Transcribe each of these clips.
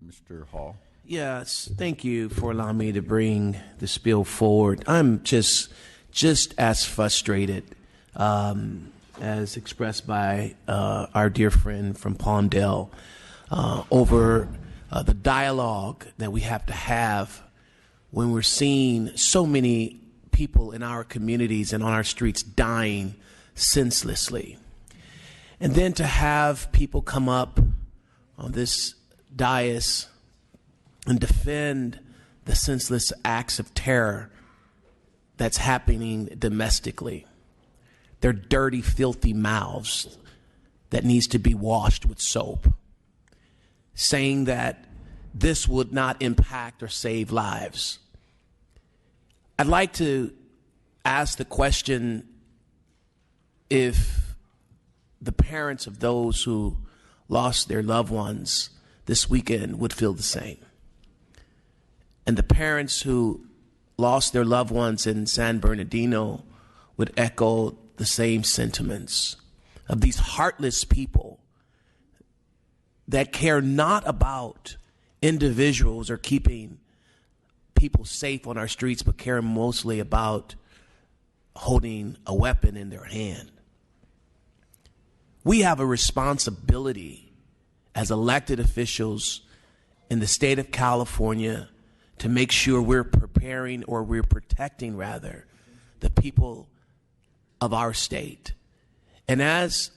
Mr. Hall. Yes, thank you for allowing me to bring this bill forward. I'm just as frustrated as expressed by our dear friend from Palmdale over the dialogue that we have to have when we're seeing so many people in our communities and on our streets dying senselessly. And then to have people come up on this dais and defend the senseless acts of terror that's happening domestically. Their dirty, filthy mouths that needs to be washed with soap, saying that this would not impact or save lives. I'd like to ask the question if the parents of those who lost their loved ones this weekend would feel the same. And the parents who lost their loved ones in San Bernardino would echo the same sentiments of these heartless people that care not about individuals or keeping people safe on our streets, but care mostly about holding a weapon in their hand. We have a responsibility as elected officials in the state of California to make sure we're preparing, or we're protecting rather, the people of our state. And as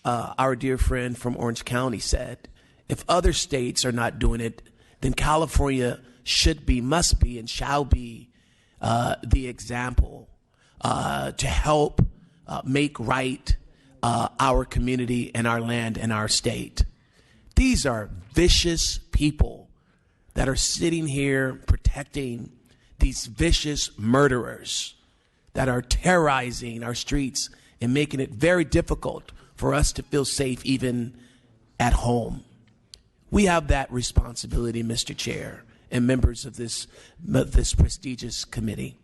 our dear friend from Orange County said, if other states are not doing it, then California should be, must be, and shall be the example to help make right our community and our land and our state. These are vicious people that are sitting here protecting these vicious murderers that are terrorizing our streets and making it very difficult for us to feel safe even at home. We have that responsibility, Mr. Chair, and members of this prestigious committee.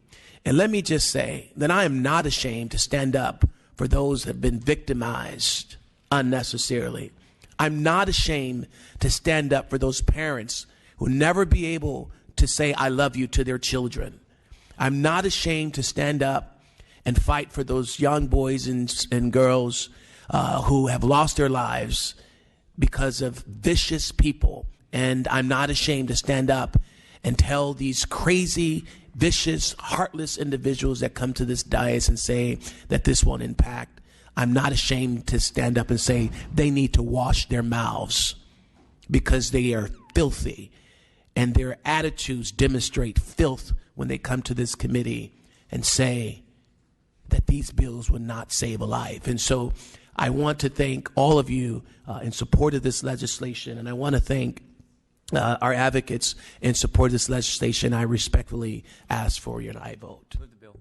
And let me just say that I am not ashamed to stand up for those that have been victimized unnecessarily. I'm not ashamed to stand up for those parents who will never be able to say I love you to their children. I'm not ashamed to stand up and fight for those young boys and girls who have lost their lives because of vicious people. And I'm not ashamed to stand up and tell these crazy, vicious, heartless individuals that come to this dais and say that this won't impact. I'm not ashamed to stand up and say they need to wash their mouths because they are filthy and their attitudes demonstrate filth when they come to this committee and say that these bills would not save a life. And so I want to thank all of you in support of this legislation, and I want to thank our advocates in support of this legislation. I respectfully ask for your aye vote. Move the bill.